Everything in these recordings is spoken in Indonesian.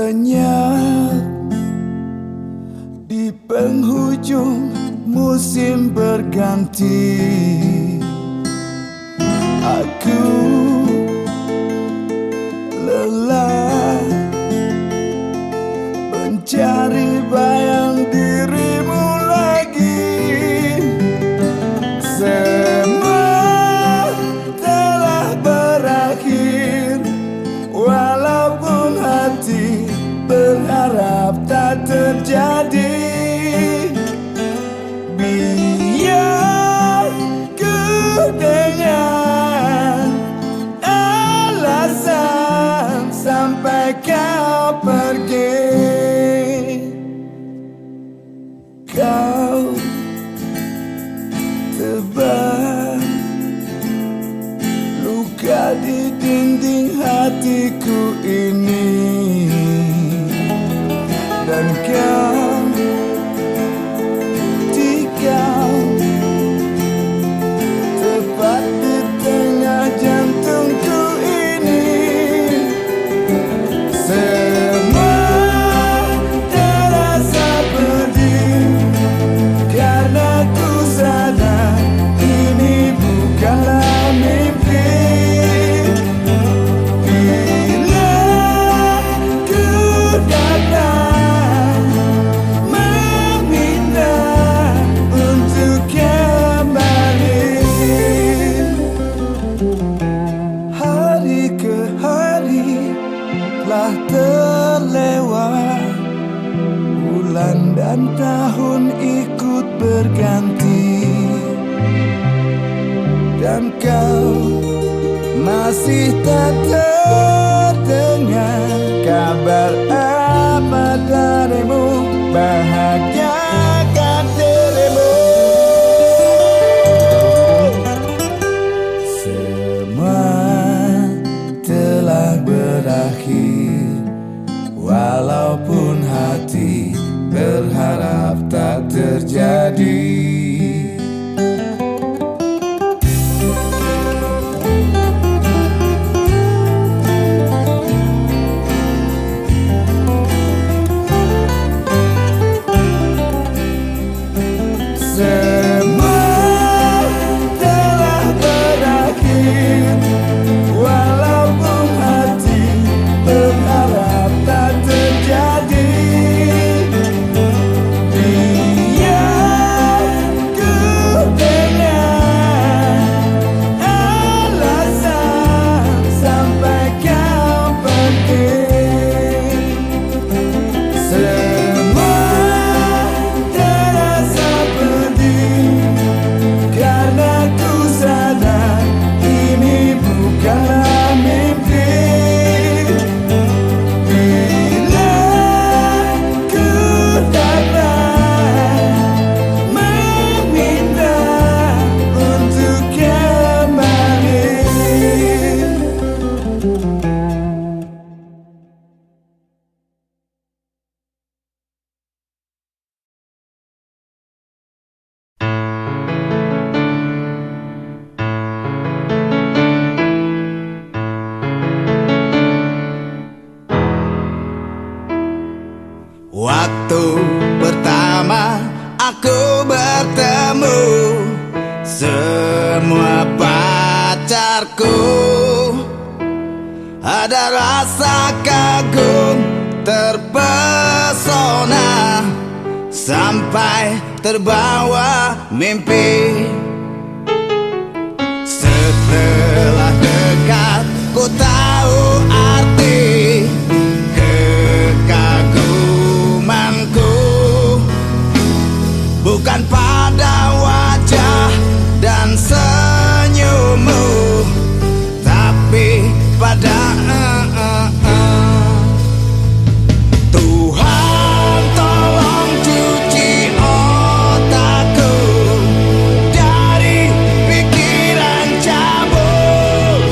Lenyap di penghujung musim berganti. Aku lelah mencari bayang dirimu lagi. Semua telah berakhir, walaupun hati berharap tak terjadi. Biar ku dengan alasan sampai kau pergi. Kau tebal luka di dinding hatiku ini, dan kau tinggal tepat di tengah jantungku ini. Semua terasa pedih karena ku sadar ini bukanlah mimpi. Bila ku datang meminta untuk kembali, hari ke hari telah terlewat, bulan dan tahun ikut berganti, dan kau masih tak terdengar kabar apa darimu. Bahagiakan dirimu. Semua telah berakhir, walaupun hati berharap tak terjadi. Semua telah berakhir, walaupun hati berharap tak terjadi. Biar ku dengan alasan sampai kau pergi. Semua terasa pedih karena ku sadar ini bukanlah mimpi. Bila ku datang meminta untuk kembali. Waktu pertama aku bertemu semua pacarku, ada rasa kagum terpesona sampai terbawa mimpi. Setelah dekat ku tahu arti kekagumanku, bukan pada wajah dan senyummu, tapi pada Tuhan tolong cuci otakku dari pikiran cabul.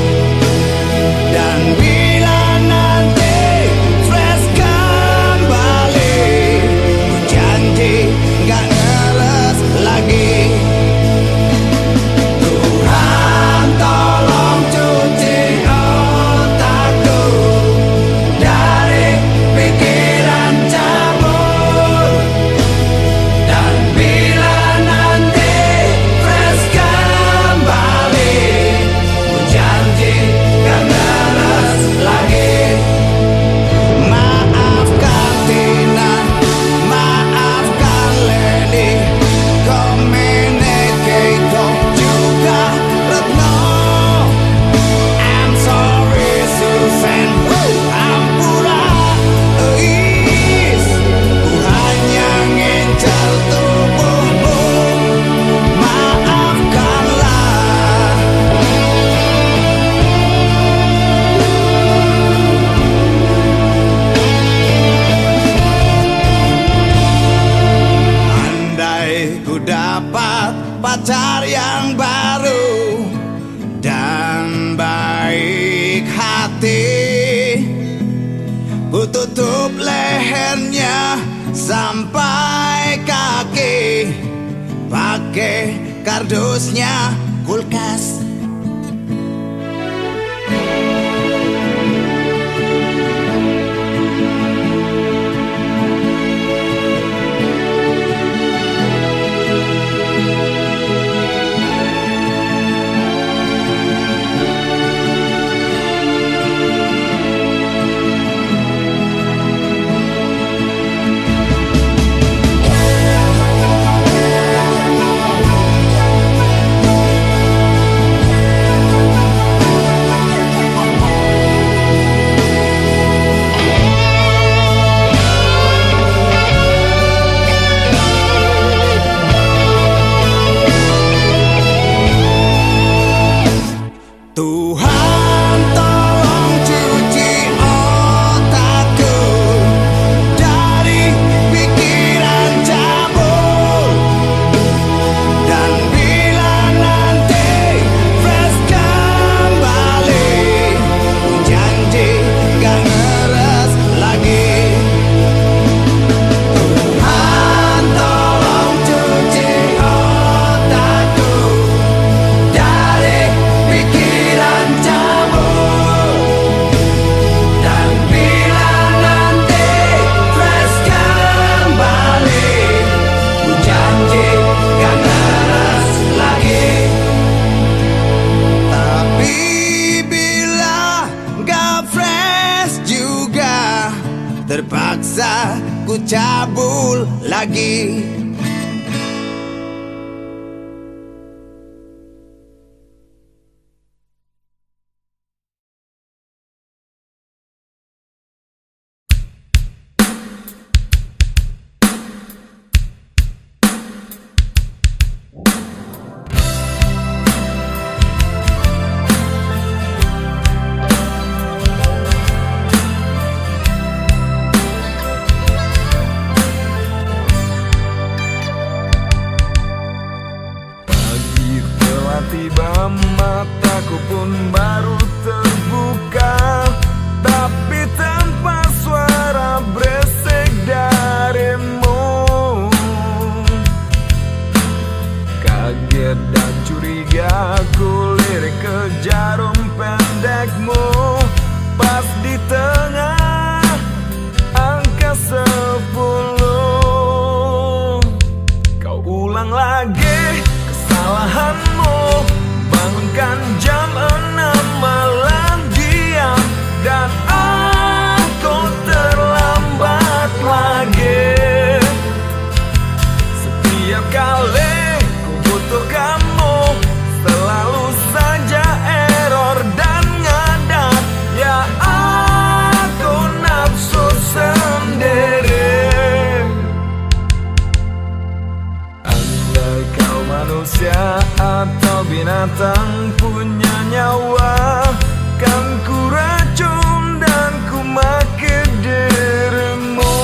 Ku tutup lehernya sampai kaki, pakai kardusnya kulkas. Tuhan tolong cuci otakku dari pikiran cabul, dan bila nanti fresh kembali, janji gak ngeres lagi. Tuhan tolong cuci otakku dari pikiran cabul, dan bila nanti fresh kembali, ku janji gak ngeres lagi. Tapi bila gak fresh juga, terpaksa ku cabul lagi. Pagi telah tiba, mataku pun baru terbuka, tapi tanpa suara berisik darimu. Kaget dan curiga, ku lirik ke jarum pendekmu. Pas di tengah angka 10, kau ulang lagi kesalahanmu. Bangunkan jam 6 malam diam, dan aku terlambat lagi. Setiap kali ku butuh kamu, selalu saja error dan ngadat. Ya aku nafsu sendiri. Andai kau manusia atau binatang punya nyawa, kan ku racun dan ku maki dirimu.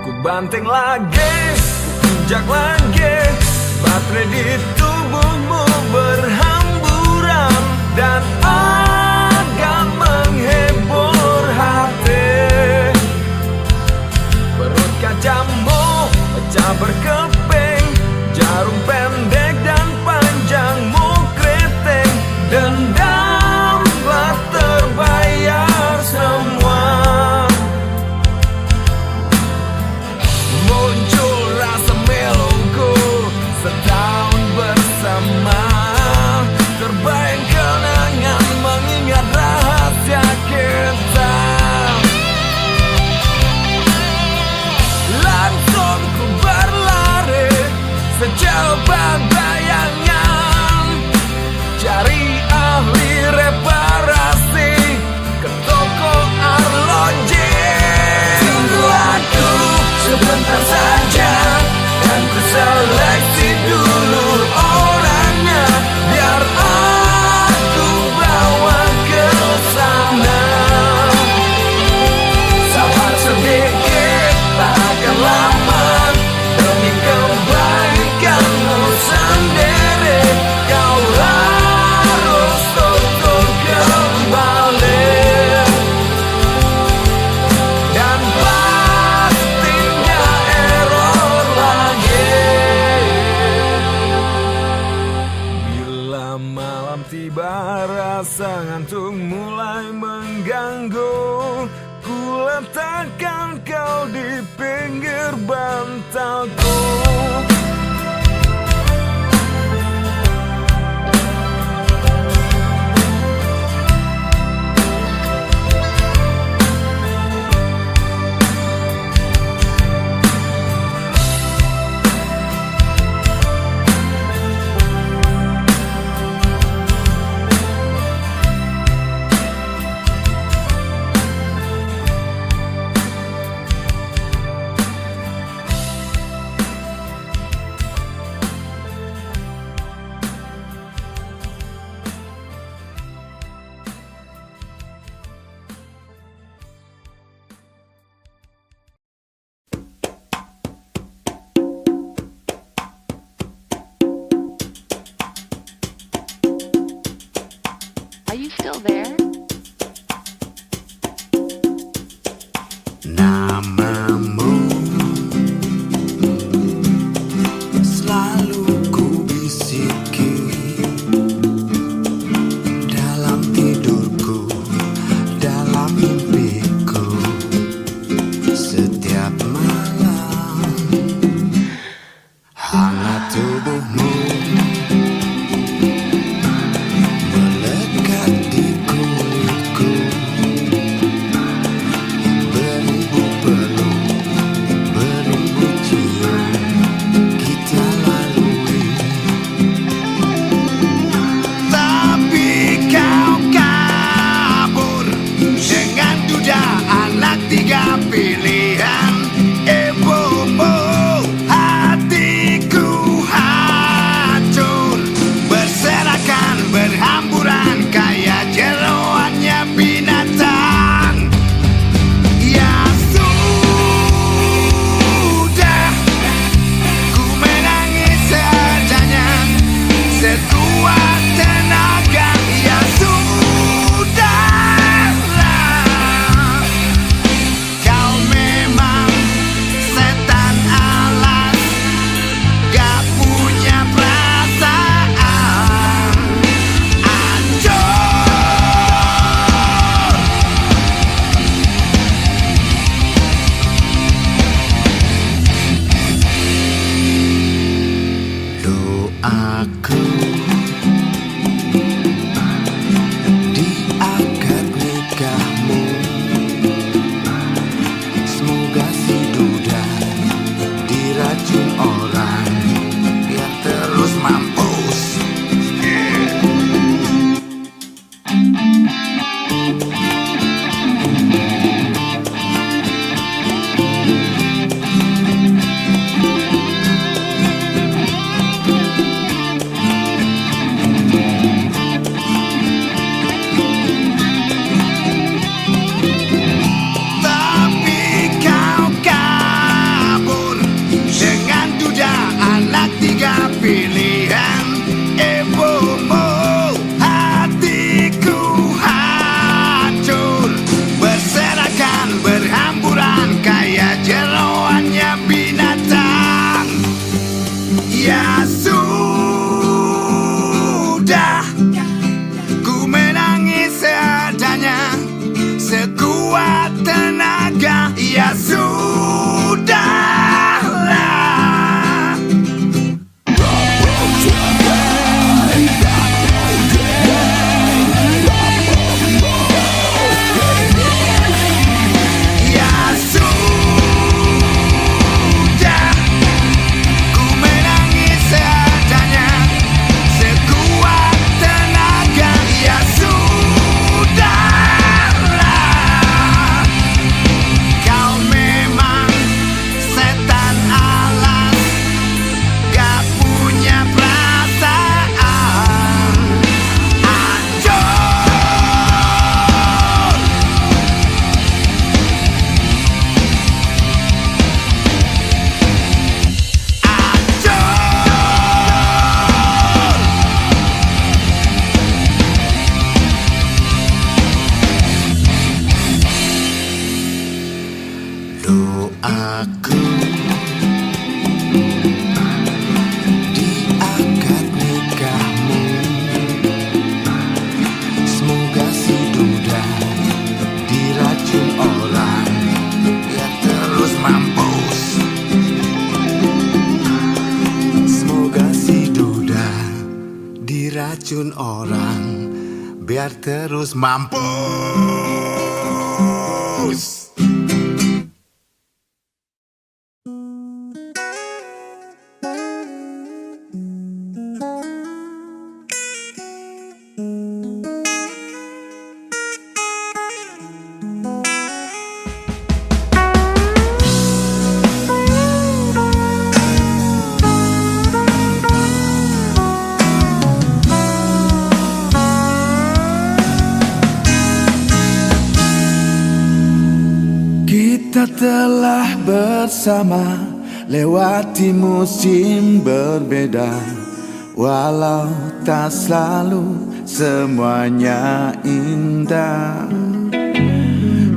Ku banting lagi, ku injak lagi, baterai di tubuhmu berhamburan, dan agak menghibur hati. Perut kacamu pecah berkeping, jarum pendek dan panjangmu keriting. Dendam telah terbayar semua. Muncul rasa miluku setahun bersama, terbayang kenangan mengingat rahasia kita. Langsung ku berlari sejauh bayangan, cari ahli reparasi ke toko arloji. Tunggu aku sebentar saja, dan ku seleksi dulu orangnya, biar aku bawa ke sana. Sabar sedikit, tak akan lama. Are you still there? Namamu selalu ku bisiki dalam tidurku, dalam mimpiku, setiap malam. Hangat tubuhmu melekat di kulitku, beribu peluk, beribu cium kita lalui. Tapi kau kabur dengan duda anak tiga pilihan. Bobo, hatiku hancur, berserakan, berhamburan kayak jeroannya binatang. Ya sudah, ku menangis seadanya, sekuat tenaga. Ya sudahlah, kau memang setan alas, gak punya perasaan. Ancur. Doaku di akad nikahmu, semoga si duda diracun orang biar terus mampus. Tapi kau kabur dengan duda anak tiga pilihan. Bobo, hatiku hancur, berserakan, berhamburan kayak jeroannya binatang. Ya sudah, ku menangis seadanya, sekuat tenaga. Ya sudahlah. Ya sudah, ku menangis seadanya, sekuat tenaga. Ya sudahlah, kau memang setan alas, gak punya perasaan. Ancur. Doaku di akad nikahmu, semoga si duda diracun orang biar terus mampus. Semoga si duda diracun orang biar terus mampus. Kita telah bersama lewati musim berbeda, Walau tak selalu semuanya indah,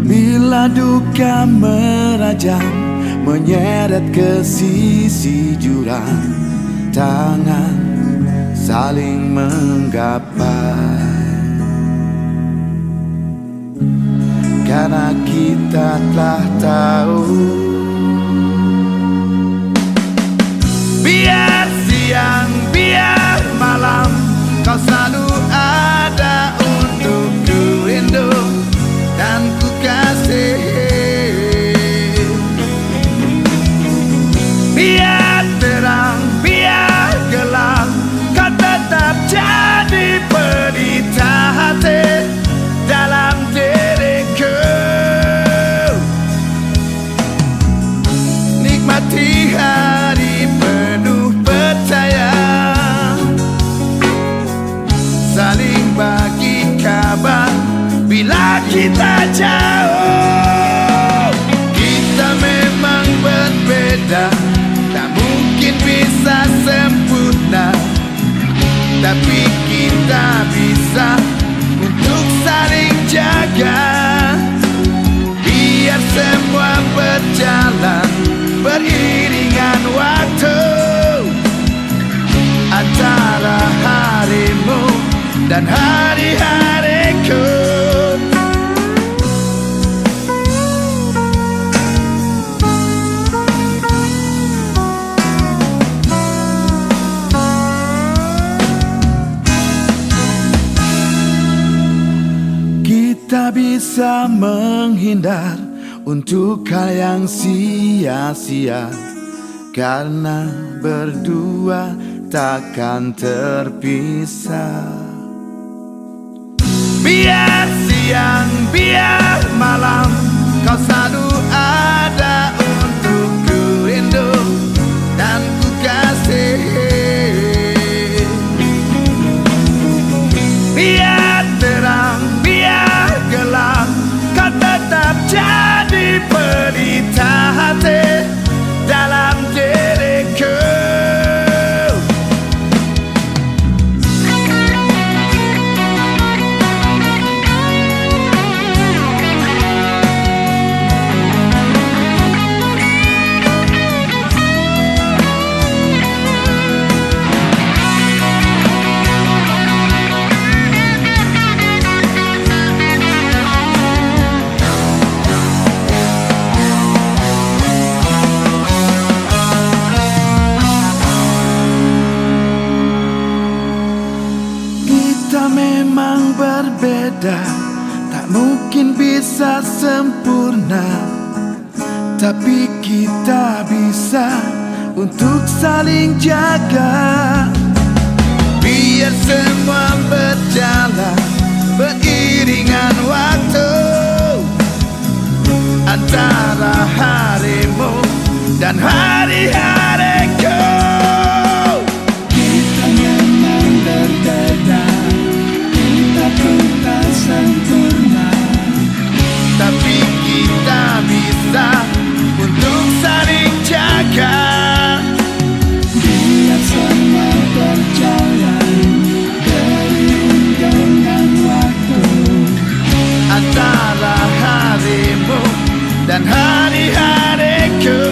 bila duka merajam menyeret ke sisi jurang, tangan saling menggapai. Karena kita telah tahu, biar siang, biar malam, kau selalu ada untukku, rindu dan ku kasih. Biar terang, biar gelap, kau tetap jadi pelita hati dalam diriku. Nikmati hari penuh percaya, saling bagi kabar bila kita jauh. Kita memang berbeda, tak mungkin bisa sempurna, tapi kita bisa untuk saling jaga. Biar semua berjalan beriringan waktu antara harimu dan hari-hariku. Kita bisa menghindar untuk hal yang sia-sia, karena berdua takkan terpisah. Biar siang, biar malam, kau selalu ada untukku, rindu dan ku kasih. Biar terang, biar gelap, kau tetap jadi pelita hati dalam diriku. Kita memang berbeda, tak mungkin bisa sempurna, tapi kita bisa untuk saling jaga. Biar semua berjalan beriringan waktu antara harimu dan hari-hariku. Kita memang berbeda, kita pun tak sempurna, tapi kita bisa untuk saling jaga. Biar semua berjalan beriringan waktu antara harimu dan hari-hariku.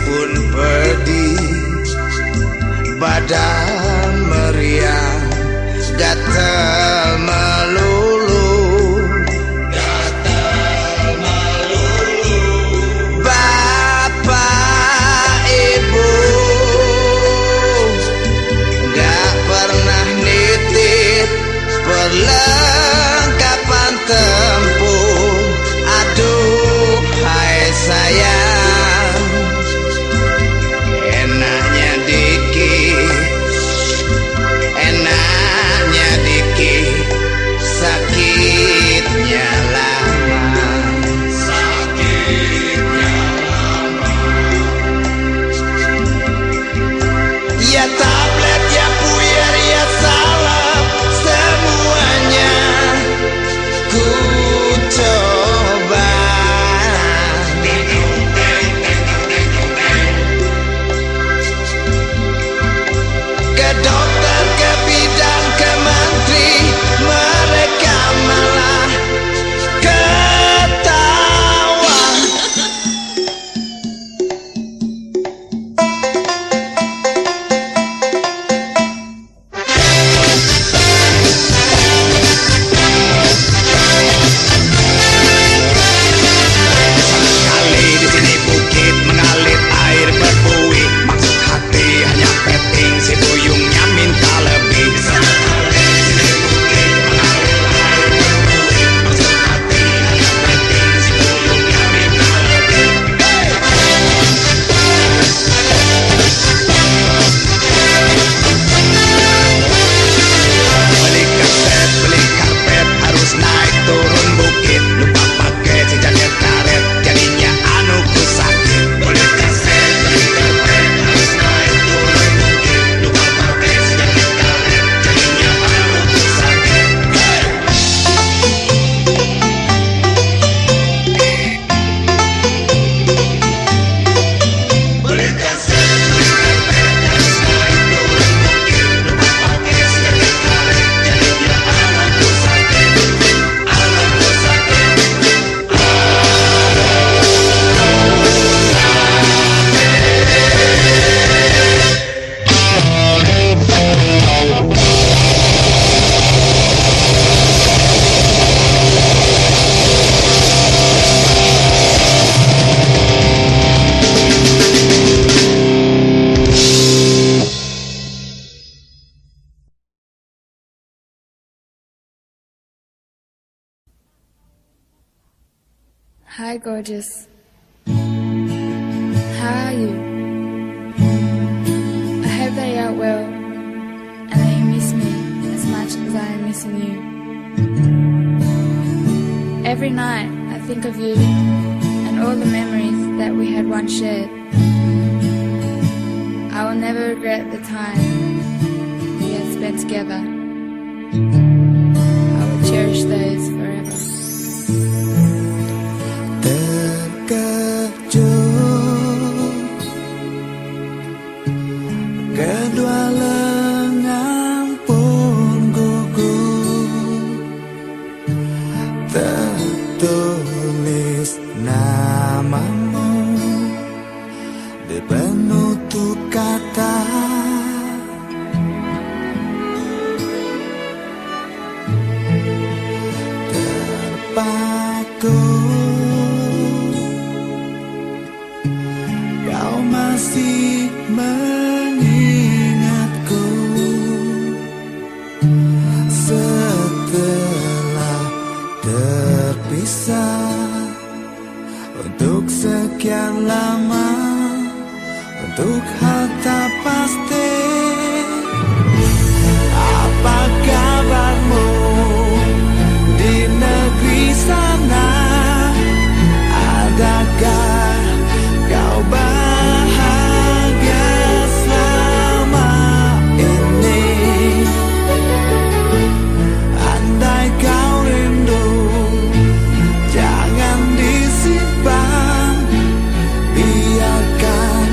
pun pedih, badan meriang, gatal melulu, Bapak Ibu gak pernah nitip perlengkapan tempur. Aduh hai sayang, enaknya dikit, sakitnya lama. Ya tablet, ya puyer, ya salep, semuanya ku coba. Ke dokter, ke bidan, ke menteri, mereka malah ketawa. Kali di sini bukit mengalir air berbuih, maksud hati hanya petting, si buyungnya minta lebih. Beli kaset, beli karpet, harus naik turun bukit, lupa pakai si jaket karet, jadinya anuku sakit. Beli kaset, beli karpet, harus naik turun bukit, lupa pakai si jaket karet, jadinya anuku sakit. Beli kaset, beli karpet, harus naik turun bukit, lupa pakai si jaket karet, jadinya anuku sakit. Anuku sakit. Hi, gorgeous. How are you? I hope that you are well and that you miss me as much as I am missing you. Every night I think of you and all the memories that we had once shared. I will never regret the time we had spent together. I will cherish those forever. Terkejut, kedua lengan pun gugur, tertulis namamu di penutup kata. Terpaku, kau masih mengingatku setelah terpisah untuk sekian lama, untuk hal tak pasti. Apa kabarmu di negeri sana? Adakah kau bahagia selama ini? Andai kau rindu, jangan disimpan, biarkan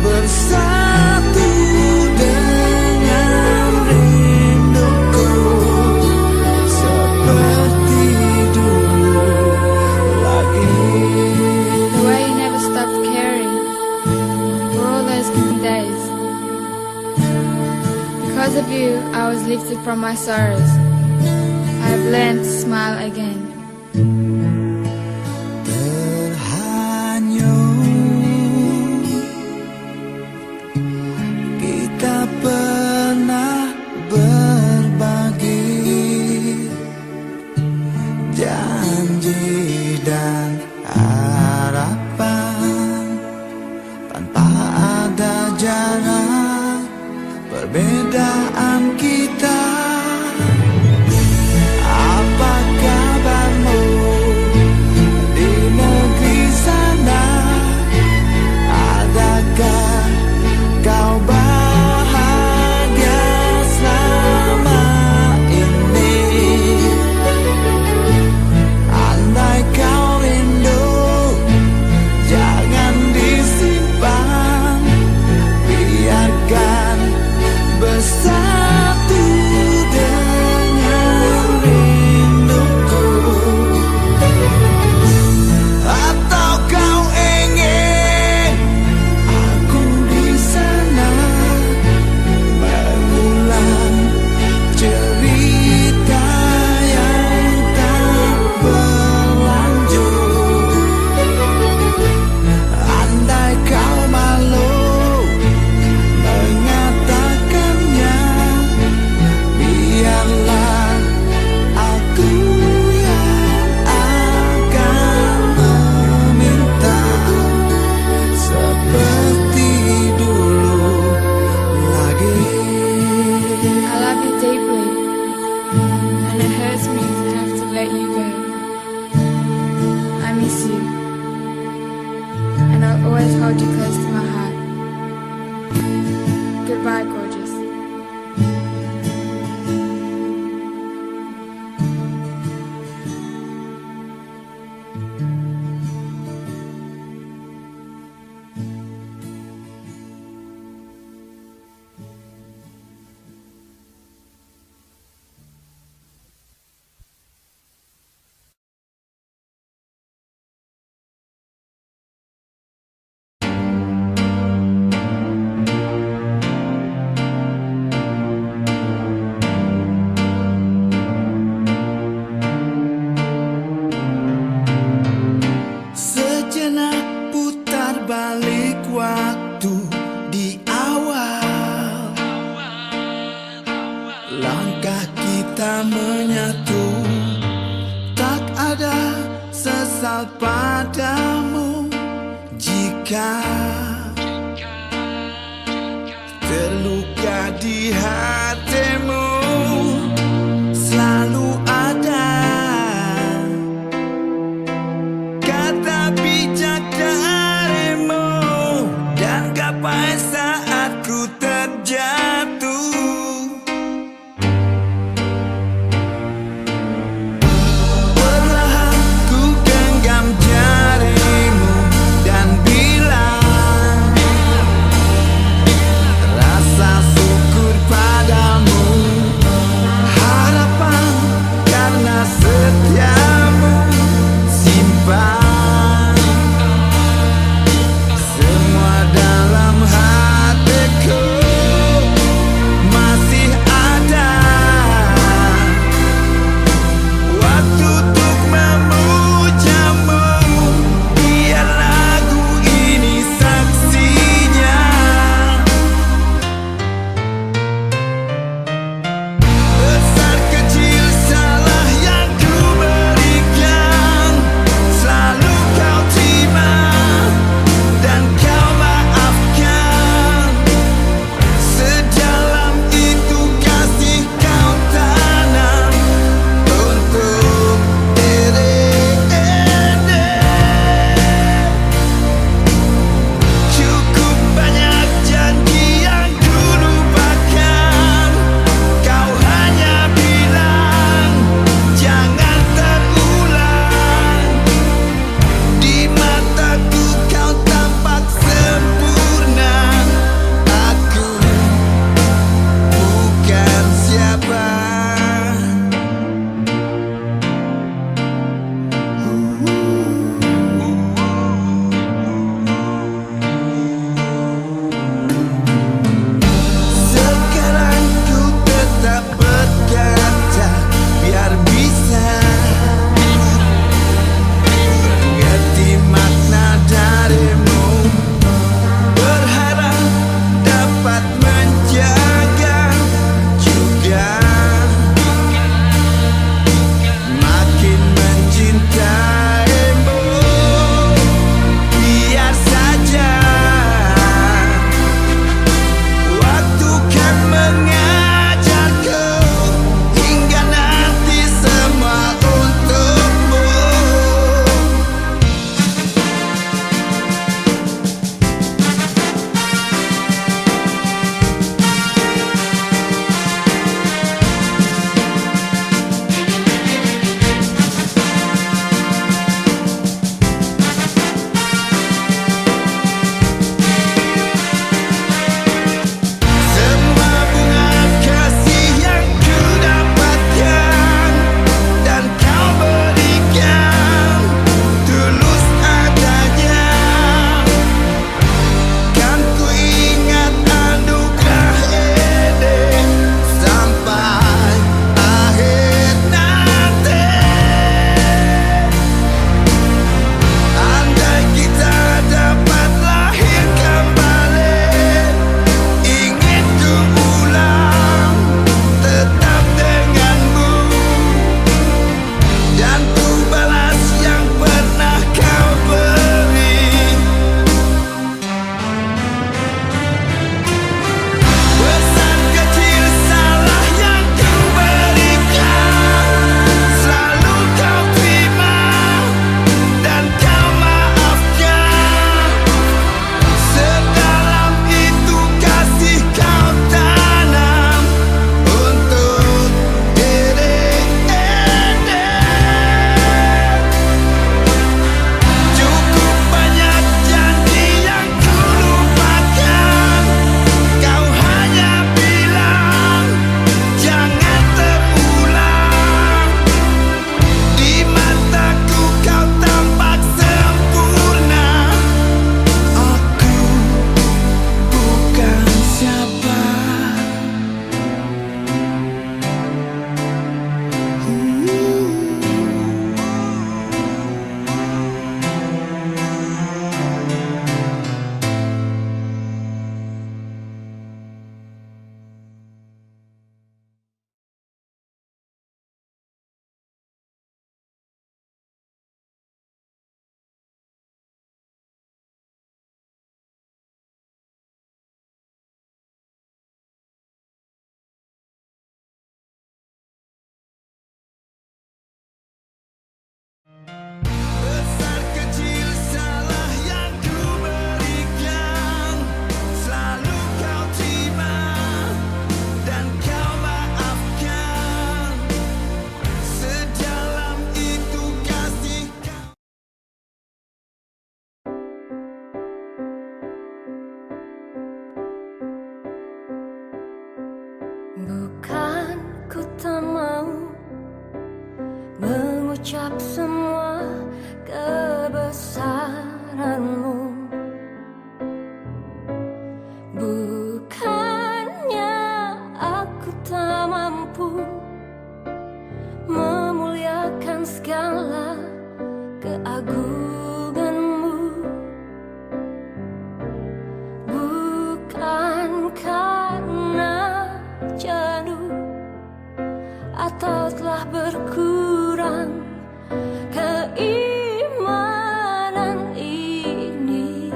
bersatu dengan rinduku seperti dulu lagi. The way you never stopped caring, those gloomy days. Because of you, I was lifted from my sorrows. I have learned to smile again. Terhanyut kita pernah berbagi janji dan harapan tanpa ada jarak perbedaan kita. Apa kabarmu di negeri sana? Adakah kau bahagia selama ini? Andai kau rindu, jangan disimpan, biarkan bersatu dengan rinduku. Atau kau ingin aku di sana mengulang cerita yang tak berlanjut. Andai kau malu mengatakannya, biarlah aku yang akan meminta seperti dulu lagi. I love you deeply, and it hurts me to have to let you go. I miss you, and I'll always hold you close to my heart. Goodbye, gorgeous. Sejenak putar balik waktu di awal, langkah kita menyatu, tak ada sesal padamu jika terluka di hatimu. Selalu ada kata bijak darimu dan gapai saat ku terjatuh. Perlahan ku genggam jarimu dan bilang rasa syukur pada mengucap semua kebesaranmu. Bukannya aku tak mampu memuliakan segala keagunganmu, bukan karena jenuh atau telah berkurang keimanan ini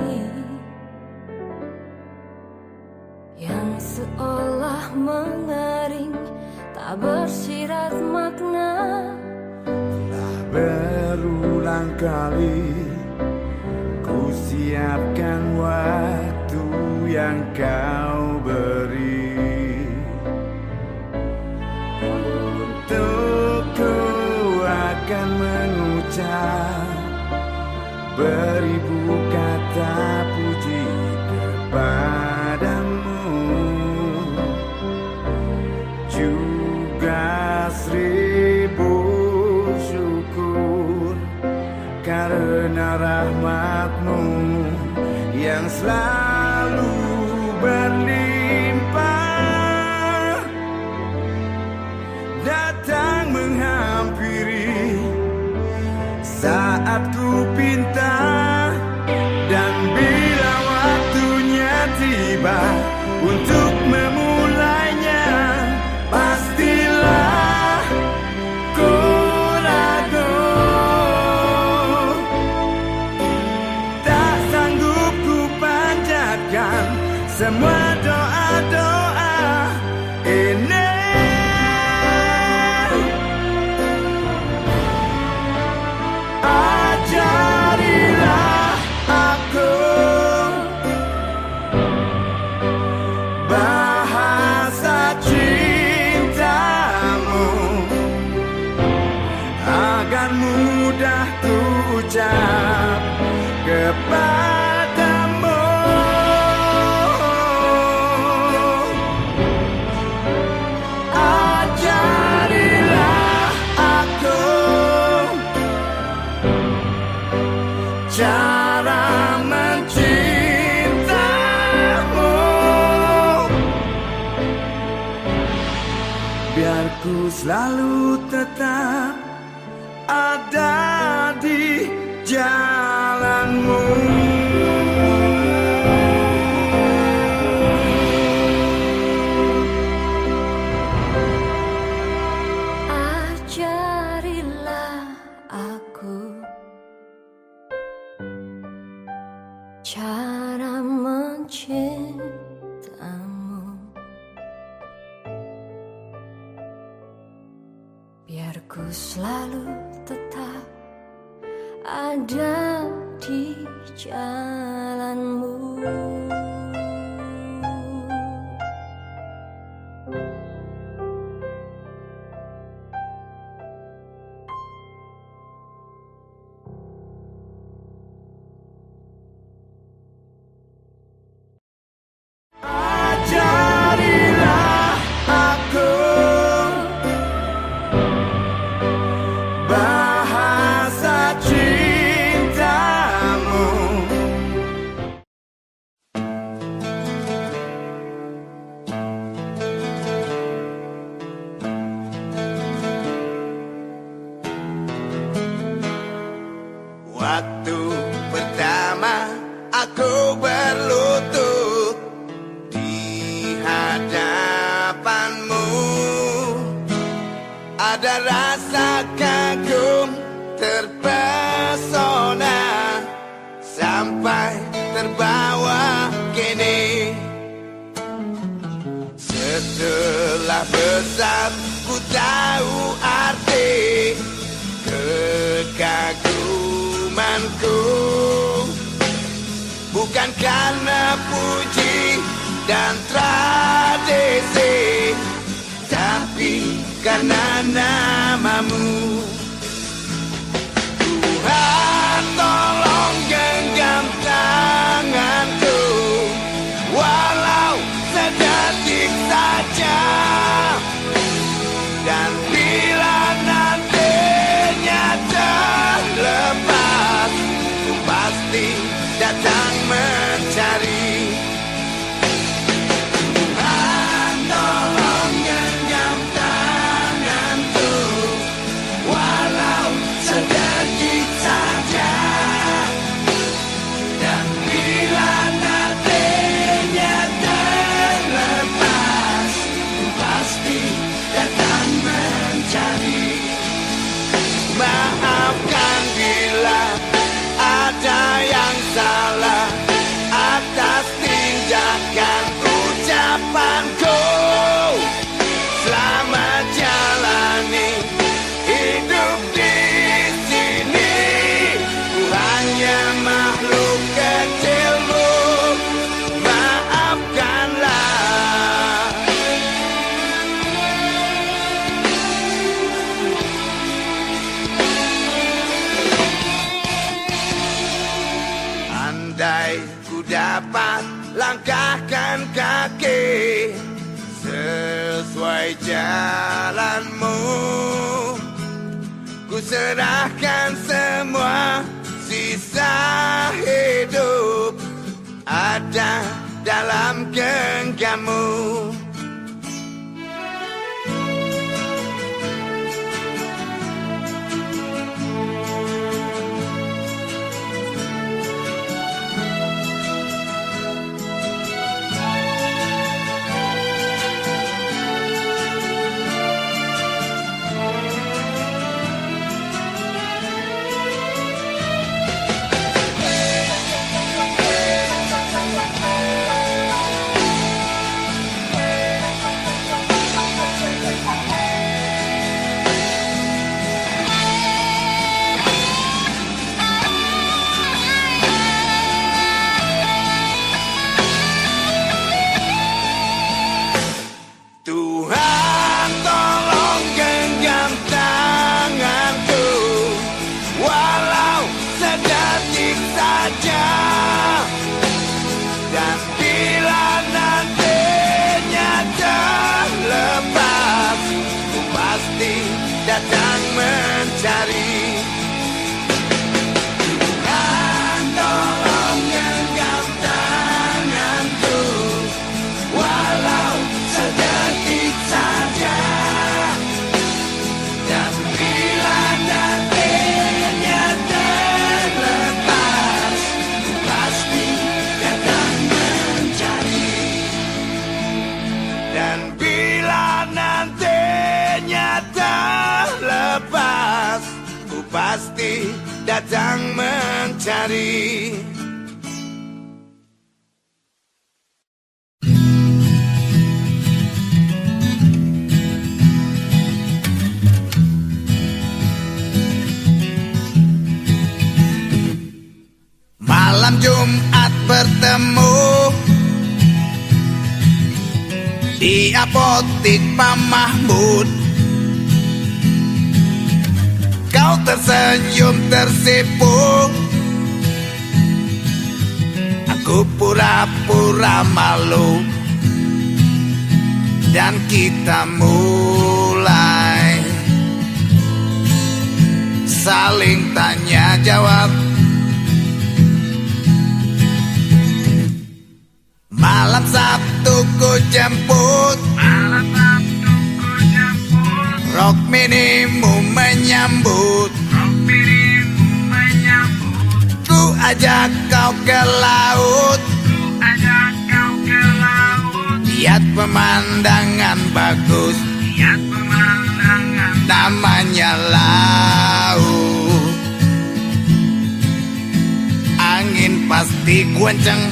yang seolah mengering, tak bersirat makna. Berulang kali ku siapkan waktu yang kau beri untukku akan mengucap beribu kata puji kepadamu, juga 1000 syukur karena rahmat-Mu yang selalu berlimpah, datang menghampiri saat ku pinta, dan bila waktunya tiba untuk memulainya, pastilah ku ragu. Tak sanggup ku panjatkan semua doa-doa ini. Ajarilah aku bahasa cintamu agar mudah ku ucap kepadamu. Ajarilah aku cara mencintamu, biar ku selalu tetap ada di jalanmu. Ajarilah aku cara mencintamu, biar ku selalu tetap ada di jalanmu. Ajarilah aku bahasa cintamu waktu pertama aku berlutut di hadapanmu, ada rasa kagum terpesona sampai terbawa kini. Setelah besar ku tahu arti kekagumanku, bukan karena puji dan tradisi, tapi karena namamu. Tuhan tolong genggam tanganku, walau sedetik saja, dan bila nantinya mencari. Tuhan tolong genggam tanganku, walau sedikit saja. Dan bila nantinya terlepas, ku pasti datang mencari. Maafkan bila ada yang salah atas tindakan ucapanku. Selamat jalani hidup di sini. Ku hanya makhluk kecilmu, maafkanlah. Andai ku dapat langkahkan kaki sesuai jalanmu, ku serahkan semua sisa hidup ada dalam genggammu. Tuhan tolong genggam tanganku, walau sedetik saja. Dan bila nantinya terlepas, ku pasti datang mencari. Tuhan tolong genggam tanganku, walau sedetik saja. Dan bila nantinya terlepas, ku pasti datang mencari. Dan bila nantinya terlepas, ku pasti datang mencari. Malam Jumat bertemu di apotik Pak Mahmud. Kau tersenyum tersipu, aku pura-pura malu. Dan kita mulai saling tanya jawab. Malam Sabtu ku jemput, rok minimu menyambut. Ku ajak kau ke laut, lihat pemandangan bagus, namanya laut. Angin pasti kenceng,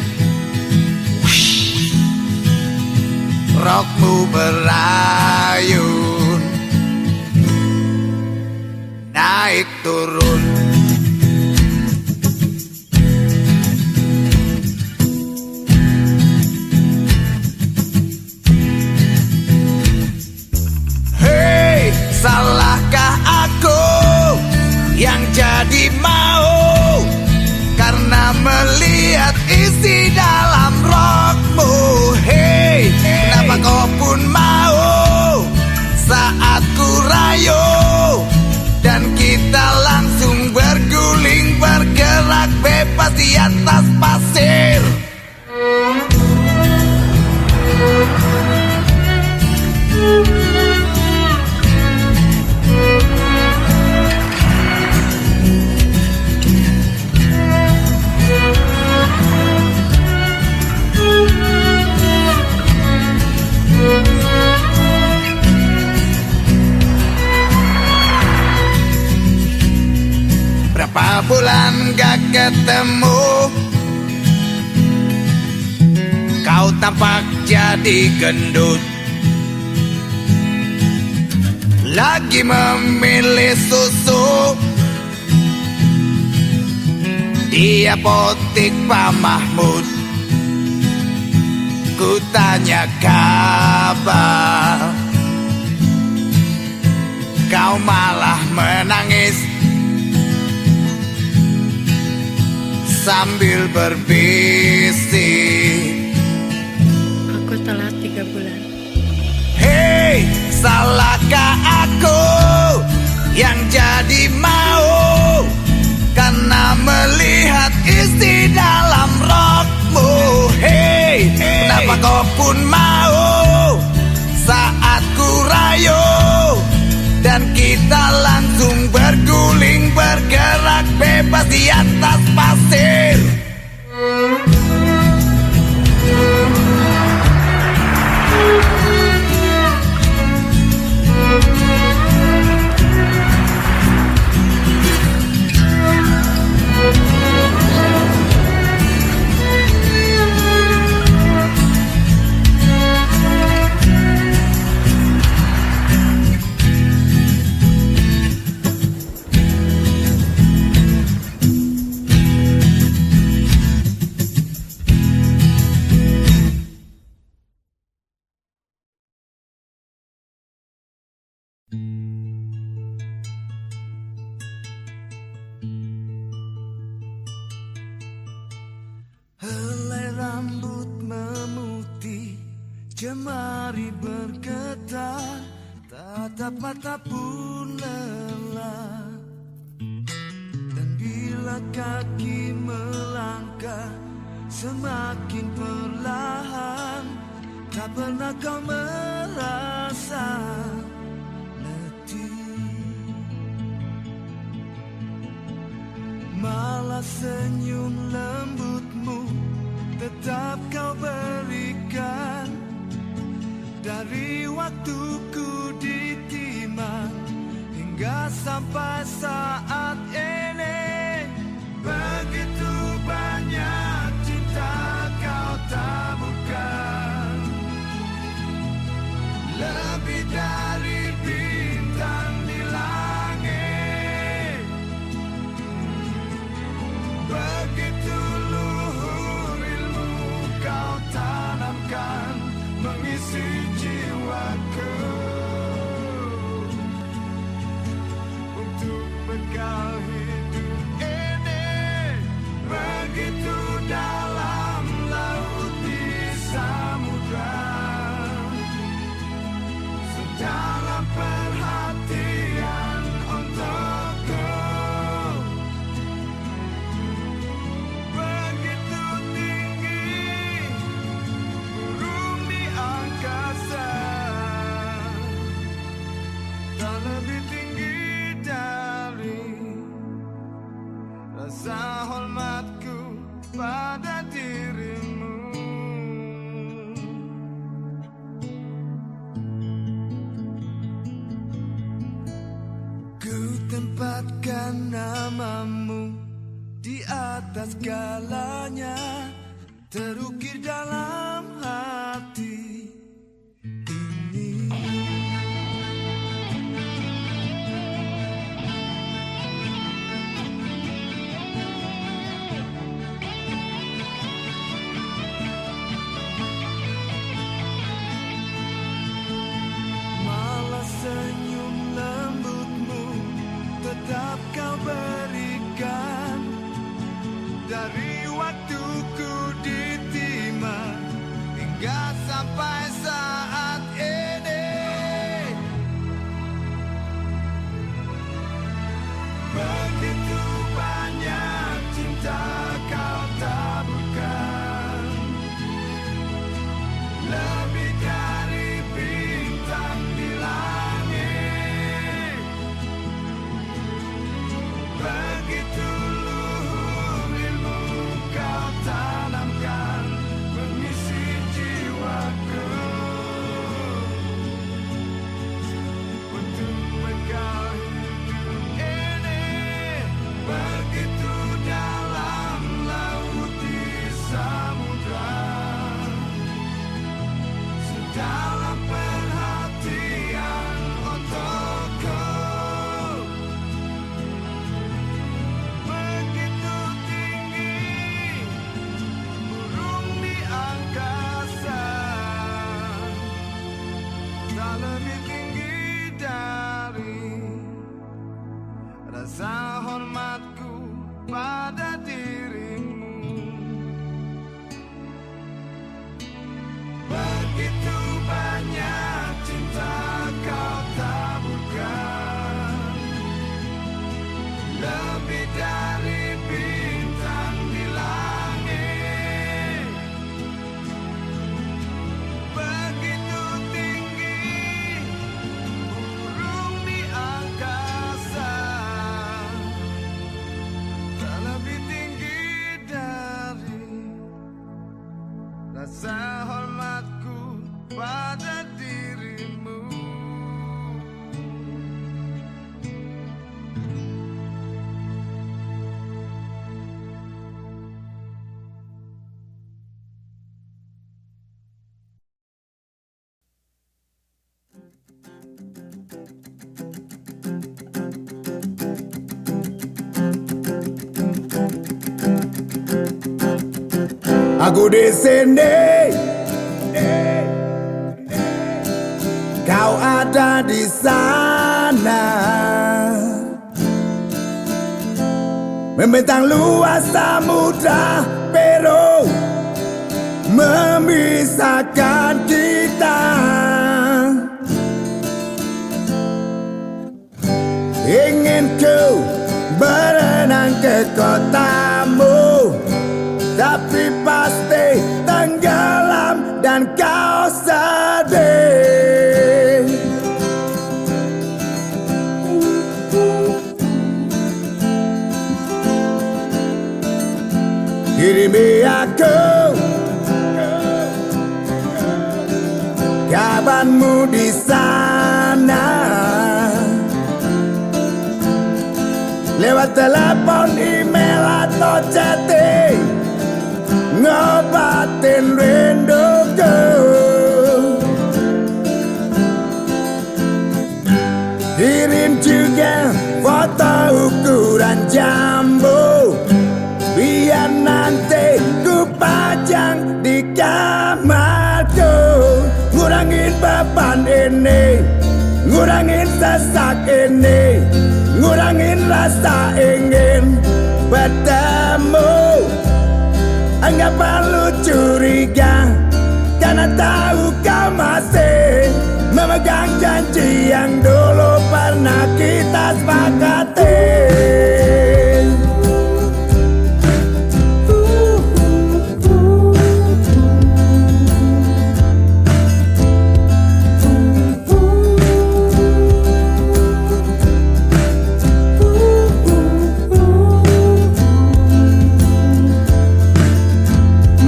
rokmu berayun, naik turun. Hei, salahkah aku yang jadi mau karena melihat isi dalam rokmu? Hei, kenapa kau pun mau saat ku rayu dan kita langsung bulan gak ketemu, kau tampak jadi gendut. Lagi memilih susu di apotik Pak Mahmud. Ku tanya kabar, kau malah menangis sambil berbisik. Aku telat 3 bulan. Hei, salahkah aku yang jadi mau karena melihat isi dalam rokmu? Hei, kenapa kau pun mau saat ku rayu dan kita langsung berguling bergerak bebas di atas pasir? Helai rambut memutih, jemari bergetar, tatap mata pun lelah. Dan bila kaki melangkah semakin perlahan, tak pernah kau merasa letih. Malah senyum lembutmu tetap kau berikan. Dari waktuku di timah hingga sampai saat ini, begitu banyak cinta kau taburkan, lebih dari bintang di langit. Begitu luhur ilmu kau tanamkan, mengisi jiwaku untuk bekal hidup ini. Begitu dalam laut di samudra, sedalam perhatian untukku. Begitu tinggi burung di angkasa, tak lebih tinggi dari rasa hormatku pada dirimu. Ku tempatkan namamu di atas segalanya, terukir dalam hati ini. Malah senyum lembutmu tetap kau berikan. Dari waktuku di timah rasa hormatku pada dirimu. Aku di sini, kau ada di sana, membentang luas samudra Peru memisahkan kita. Ingin ku berenang ke kotamu, tapi pasti tenggelam dan kau sedih. Kirimi aku kabarmu di sana, lewat telepon, email atau chatting, ngobatin rinduku. Kirim juga foto ukuran jambu, biar nanti ku pajang di kamarku. Ngurangin beban ini, ngurangin sesak ini, ngurangin rasa ingin bertemu. Enggak perlu curiga, karena tahu kau masih memegang janji yang dulu pernah kita sepakati.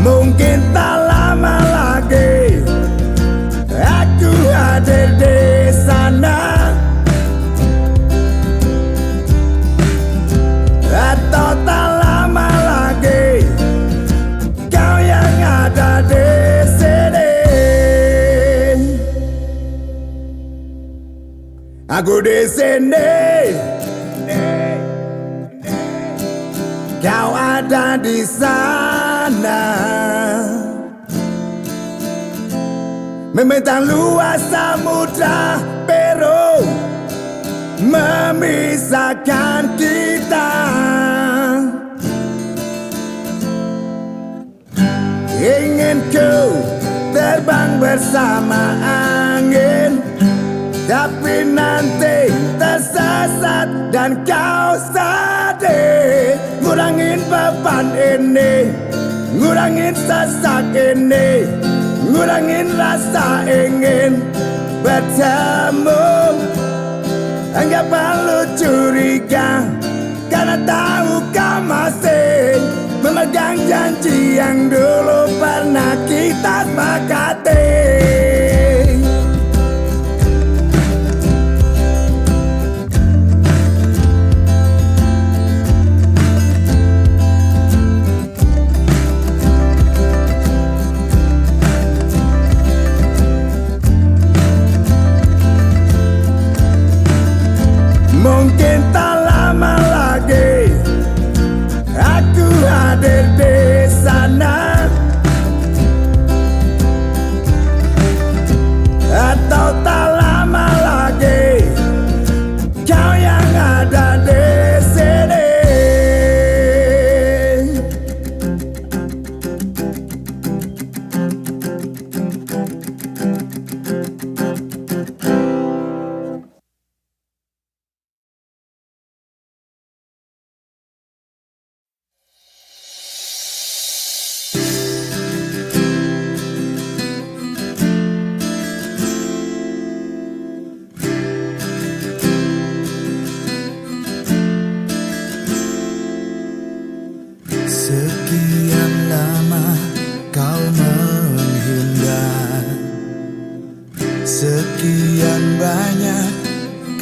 Mungkin tak lama lagi aku hadir di sana, atau tak lama lagi kau yang ada di sini. Aku di sini, kau ada di sana, membentang luas samudra Peru memisahkan kita. Ingin ku terbang bersama angin, tapi nanti tersesat dan kau sedih. Ngurangin beban ini, ngurangin sesak ini, ngurangin rasa ingin bertemu. Enggak perlu curiga, karena tahu kau masih memegang janji yang dulu pernah kita sepakati. Mungkin tak lama lagi aku hadir di sana,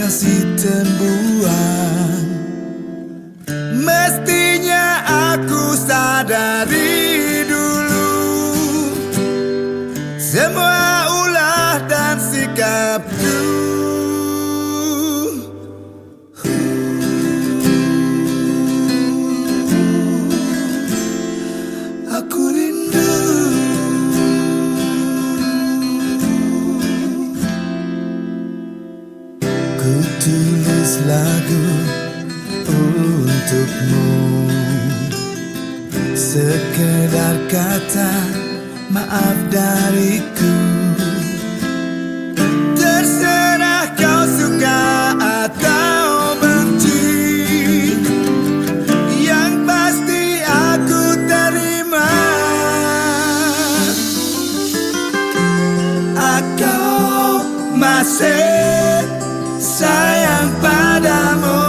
masih terbuang. Mestinya aku sadari dulu semua ulah dan sikapku. Aku rindu ku tulis lagu untukmu, sekedar kata maaf dariku. Terserah kau suka atau benci, yang pasti aku terima. Aku masih sayang padamu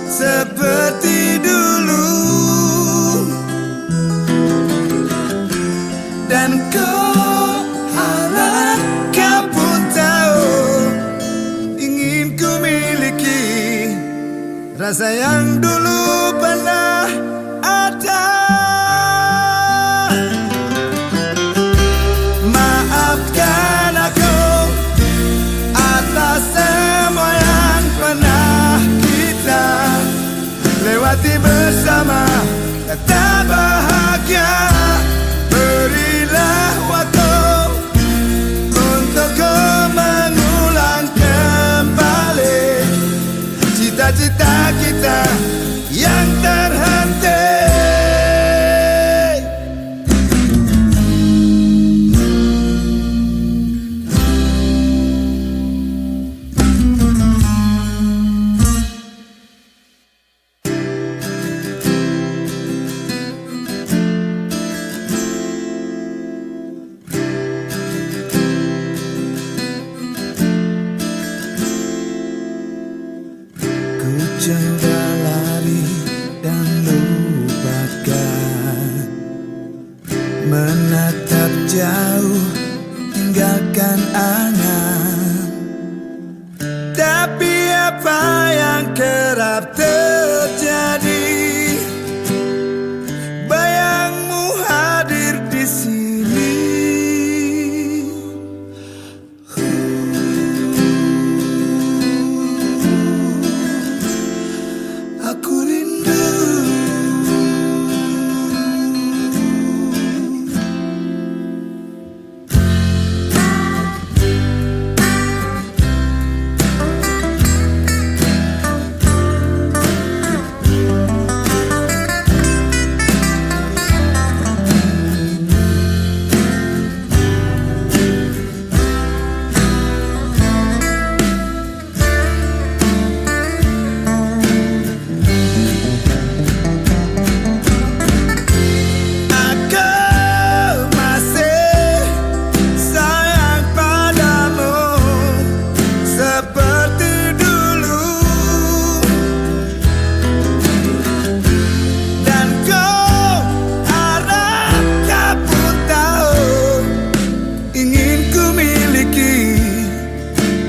seperti dulu, dan kau harap kau pun tahu ingin ku miliki rasa yang dulu pernah ada. Maafkan aku atas semua yang pernah kita lewati bersama, tak bahagia. Berilah waktu untuk kau mengulang kembali cita-cita kita yang terhenti. Ku coba lari dan lupakan, menatap jauh tinggalkan angan. Tapi apa yang kerap terjadi, bayangmu hadir di sini. Aku rindu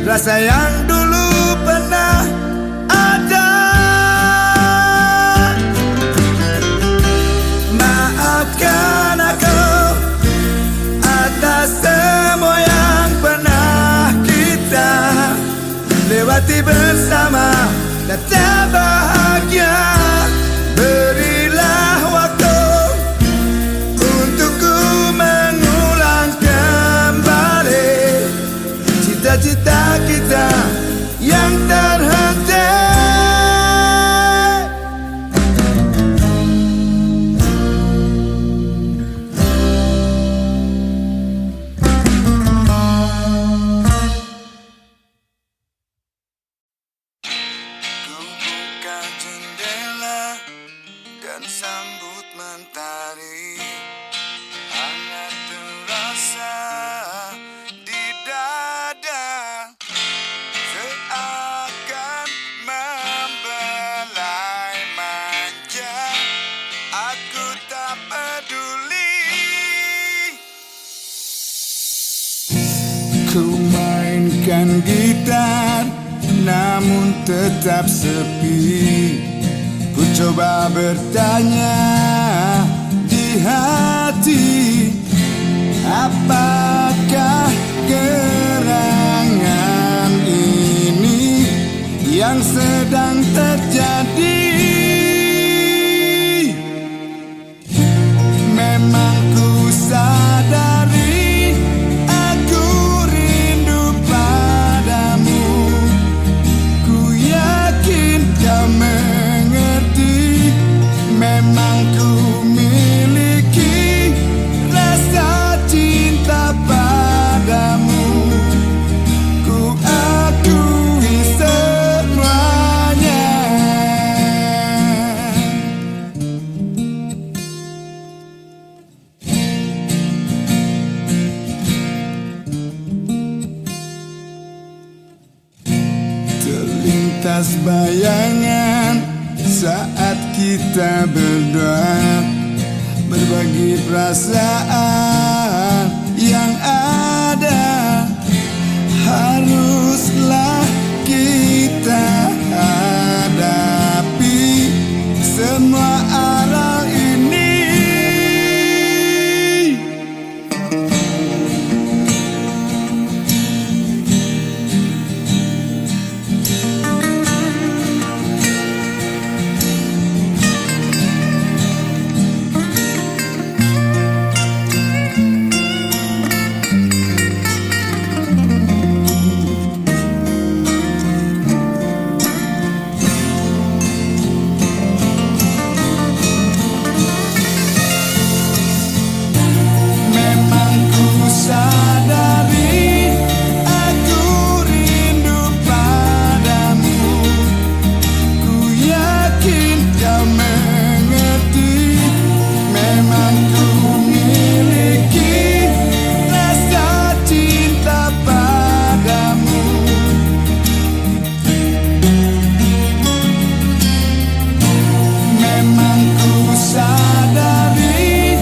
rasa yang dulu pernah ada. Maafkan aku atas semua yang pernah kita lewati bersama, dan tak bahagia. Berilah waktu untuk ku mengulang kembali cita-cita kita yang terhenti. Ku buka jendela dan sambut mentari, hangat terasa di dada, seakan membelai manja. Aku tak peduli. Ku mainkan gitar namun tetap sepi. Ku coba bertanya di hati, apakah gerangan ini yang sedang terjadi? Memang ku sadari aku rindu padamu. Ku yakin kau mengerti. Memang ku miliki rasa cinta padamu. Ku akui semuanya. Terlintas bayangan saat kita berdoa, berbagi perasaan yang ada. Haruslah kita hadapi semua aral ini. Memang ku sadari aku rindu padamu. Ku yakin kau mengerti. Memang ku miliki rasa cinta padamu. Memang ku sadari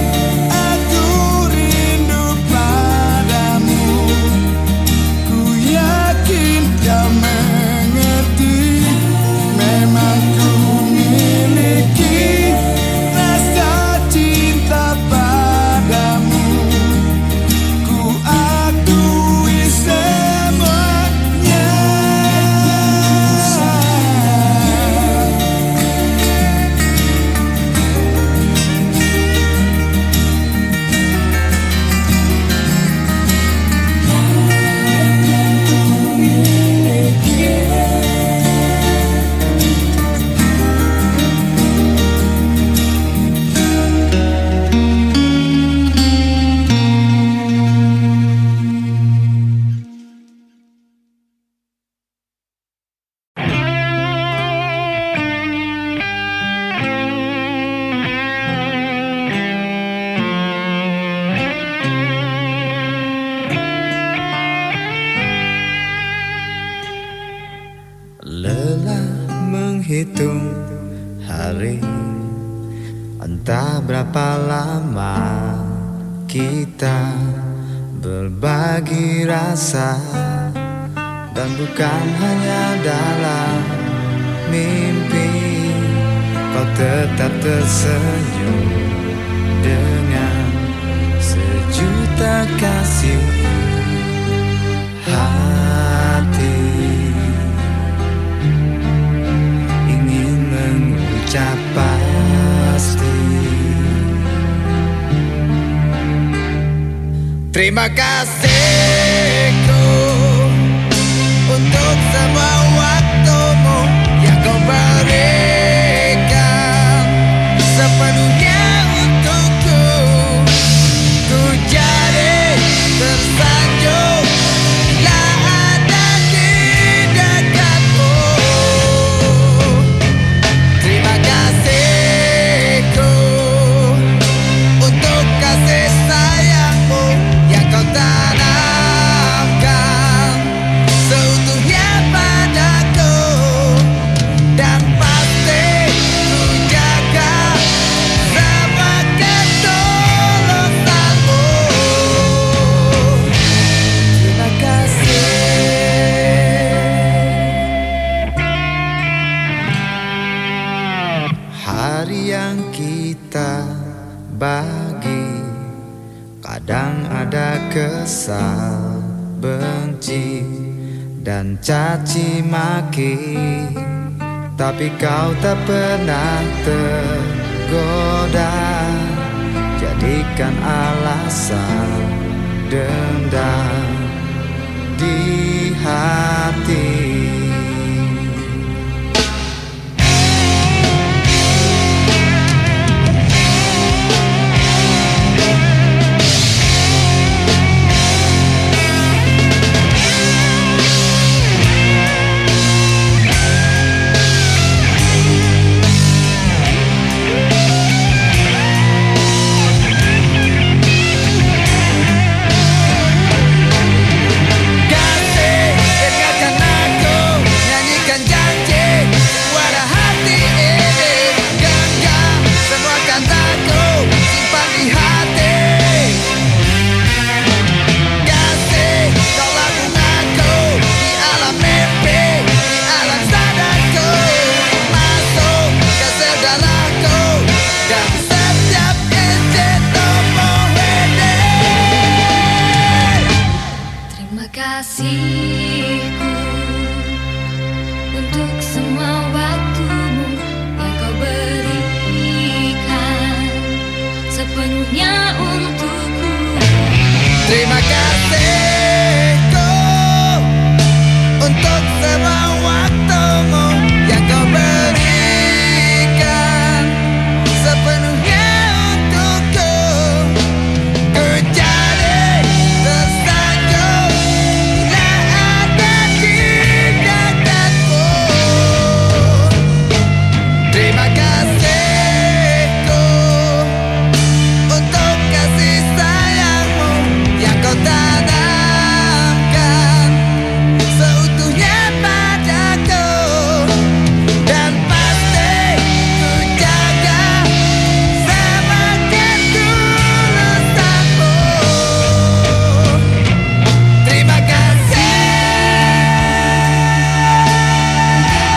aku rindu padamu. Ku yakin kau mengerti. Memang ku miliki rasa cinta padamu. Ku akui semuanya. Lelah menghitung hari, entah berapa lama kita berbagi rasa. Dan bukan hanya dalam mimpi, kau tetap tersenyum dengan sejuta kasih hati. Ingin mengucap pasti terima kasihku untuk semua waktumu yang kau berikan sepenuhnya untukku. Ku jadi tersanjung bila ada di dekatmu. Terima kasihku untuk kasih sayangmu yang kau tanamkan Kadang ada kesal, benci, dan caci maki, tapi kau tak pernah tergoda. Jadikan alasan dendam di hati. Kasihku untuk semua waktumu yang kau berikan sepenuhnya untukku. Terima kasihku untuk semua waktumu yang kau berikan sepenuhnya untukku. Ku jadi tersanjung bila ada di dekatmu. Terima kasihku untuk kasih sayangmu yang kau tanamkan seutuhnya padaku. Dan pasti ku jaga semakin tulus aku. Terima kasih.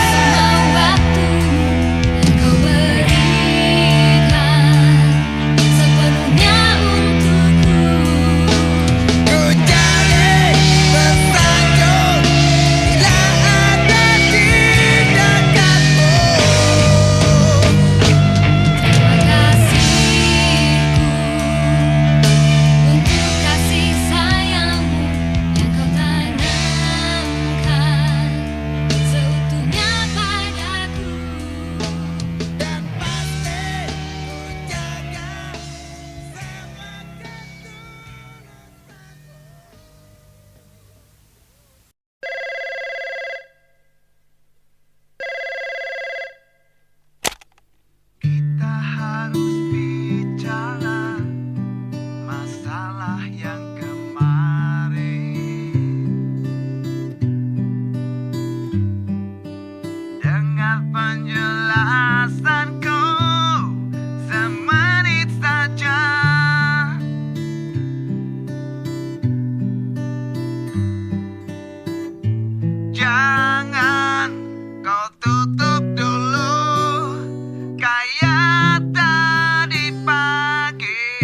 Semua waktumu yang kau berikan sepenuhnya untukku. Ku jadi tersanjung bila ada di dekatmu. Terima kasihku untuk kasih sayangmu yang kau tanamkan seutuhnya padaku. Dan pasti ku jaga semakin Kita harus bicara masalah yang kemarin. Dengar penjelasanku semenit saja. Jangan kau tutup dulu kayak tadi pagi.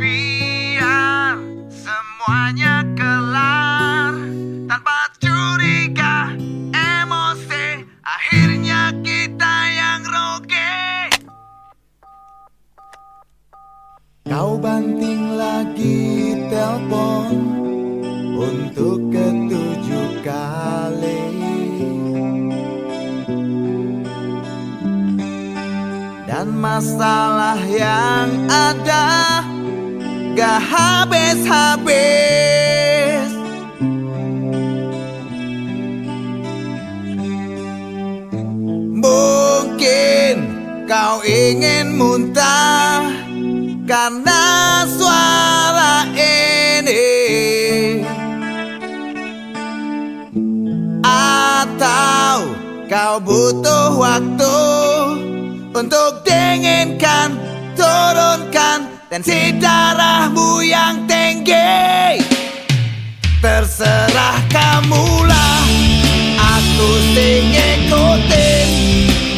Biar semuanya kelar tanpa curiga, emosi, akhirnya kita yang rugi. Kau banting lagi telepon untuk ketujuh kali. Dan masalah yang ada gak habis-habis. Mungkin kau ingin muntah karena suara ini, atau kau butuh waktu untuk dinginkan, turunkan tensi darahmu yang tinggi. Terserah kamulah, aku sing ngikutin,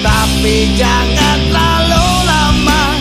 tapi jangan terlalu lama.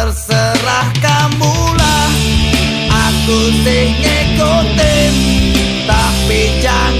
terserah kamulah. Aku sing ngikutin, tapi jangan